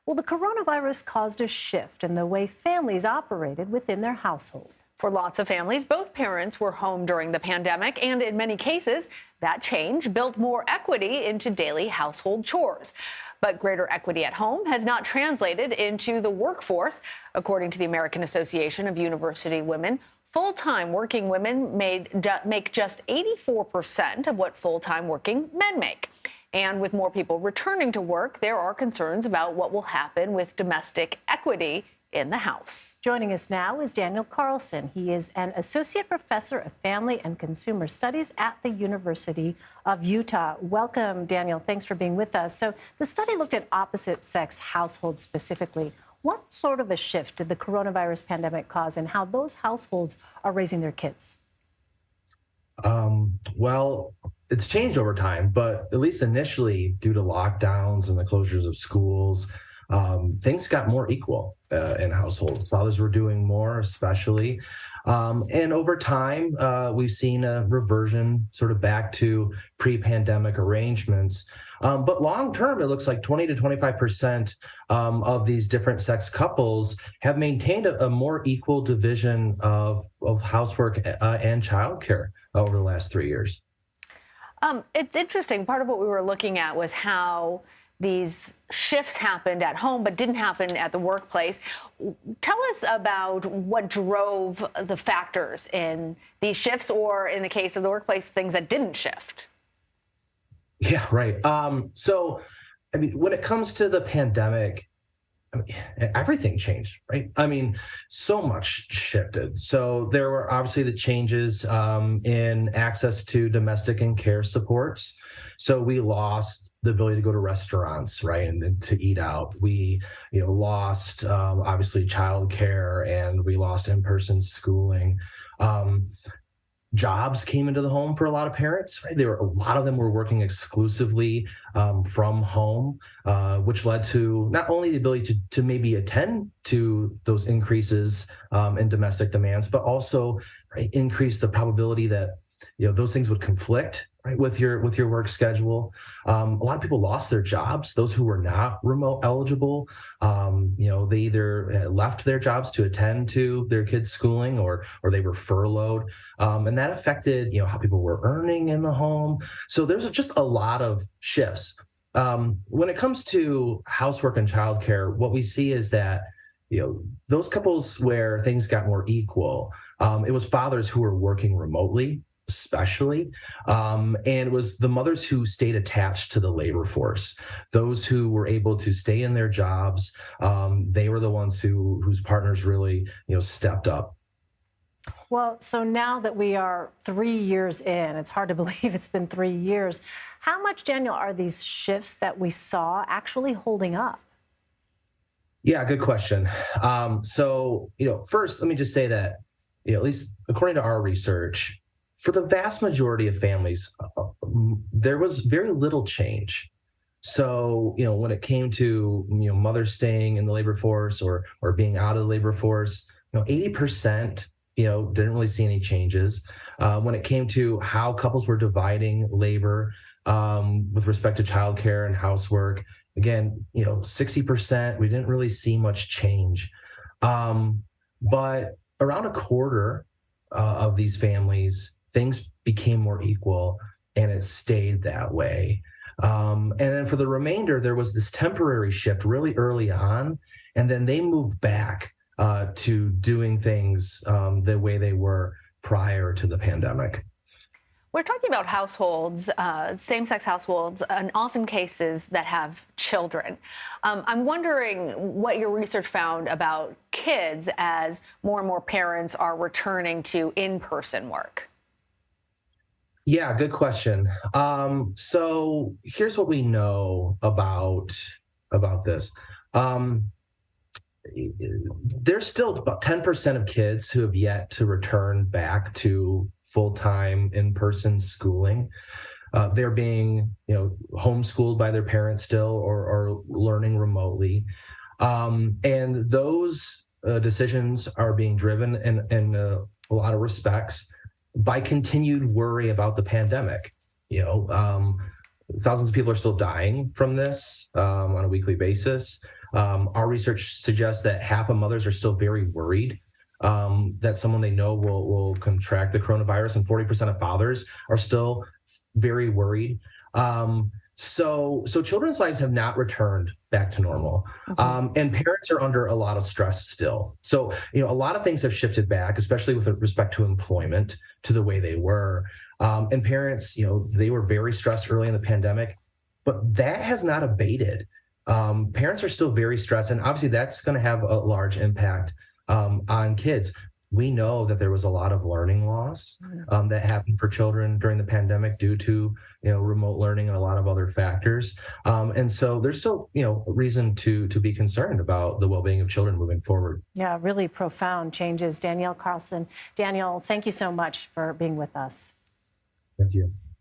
Well, the coronavirus caused a shift in the way families operated within their household. For lots of families, both parents were home during the pandemic, and in many cases, that change built more equity into daily household chores. But greater equity at home has not translated into the workforce. According to the American Association of University Women, full-time working women make just 84% of what full-time working men make. And with more people returning to work, there are concerns about what will happen with domestic equity in the house. Joining us now is Daniel Carlson. He is an associate professor of family and consumer studies at the University of Utah. Welcome, Daniel. Thanks for being with us. So the study looked at opposite-sex households specifically. What sort of a shift did the coronavirus pandemic cause in how those households are raising their kids? Well, it's changed over time, but at least initially, due to lockdowns and the closures of schools, things got more equal in households. Fathers were doing more, especially. And over time, we've seen a reversion sort of back to pre-pandemic arrangements. But long term, it looks like 20 to 25% of these different sex couples have maintained a more equal division of housework and childcare over the last 3 years. It's interesting. Part of what we were looking at was how these shifts happened at home but didn't happen at the workplace. Tell us about what drove the factors in these shifts, or in the case of the workplace, things that didn't shift. Yeah, right. So, I mean, when it comes to the pandemic, everything changed, right? I mean, so much shifted. So there were obviously the changes in access to domestic and care supports. So we lost the ability to go to restaurants, right, and to eat out. We, lost obviously childcare, and we lost in-person schooling. Jobs came into the home for a lot of parents, right? A lot of them were working exclusively from home, which led to not only the ability to maybe attend to those increases in domestic demands, but also increase the probability that those things would conflict, right, with your work schedule. A lot of people lost their jobs. Those who were not remote eligible, they either left their jobs to attend to their kids' schooling, or they were furloughed, and that affected how people were earning in the home. So there's just a lot of shifts. When it comes to housework and childcare, what we see is that those couples where things got more equal, it was fathers who were working remotely, especially, and it was the mothers who stayed attached to the labor force. Those who were able to stay in their jobs, they were the ones whose partners really stepped up. Well, so now that we are 3 years in, it's hard to believe it's been 3 years. How much, Daniel, are these shifts that we saw actually holding up? Yeah, good question. So, first, let me just say that, at least according to our research, for the vast majority of families, there was very little change. So, when it came to, mothers staying in the labor force or being out of the labor force, 80%, didn't really see any changes. When it came to how couples were dividing labor with respect to childcare and housework, again, 60%, we didn't really see much change. But around a quarter of these families, things became more equal, and it stayed that way. And then for the remainder, there was this temporary shift really early on, and then they moved back to doing things the way they were prior to the pandemic. We're talking about households, same-sex households, and often cases that have children. I'm wondering what your research found about kids as more and more parents are returning to in-person work. Yeah, good question. So here's what we know about this. There's still about 10% of kids who have yet to return back to full-time in-person schooling. They're being, homeschooled by their parents still, or learning remotely. And those decisions are being driven in a lot of respects by continued worry about the pandemic. Thousands of people are still dying from this on a weekly basis. Our research suggests that half of mothers are still very worried that someone they know will contract the coronavirus, and 40% of fathers are still very worried. So children's lives have not returned back to normal. And parents are under a lot of stress still. So, a lot of things have shifted back, especially with respect to employment, to the way they were. And parents, they were very stressed early in the pandemic, but that has not abated. Parents are still very stressed, and obviously that's going to have a large impact on kids. We know that there was a lot of learning loss that happened for children during the pandemic due to remote learning and a lot of other factors. And so there's still reason to be concerned about the well-being of children moving forward. Yeah, really profound changes. Danielle Carlson. Daniel, thank you so much for being with us. Thank you.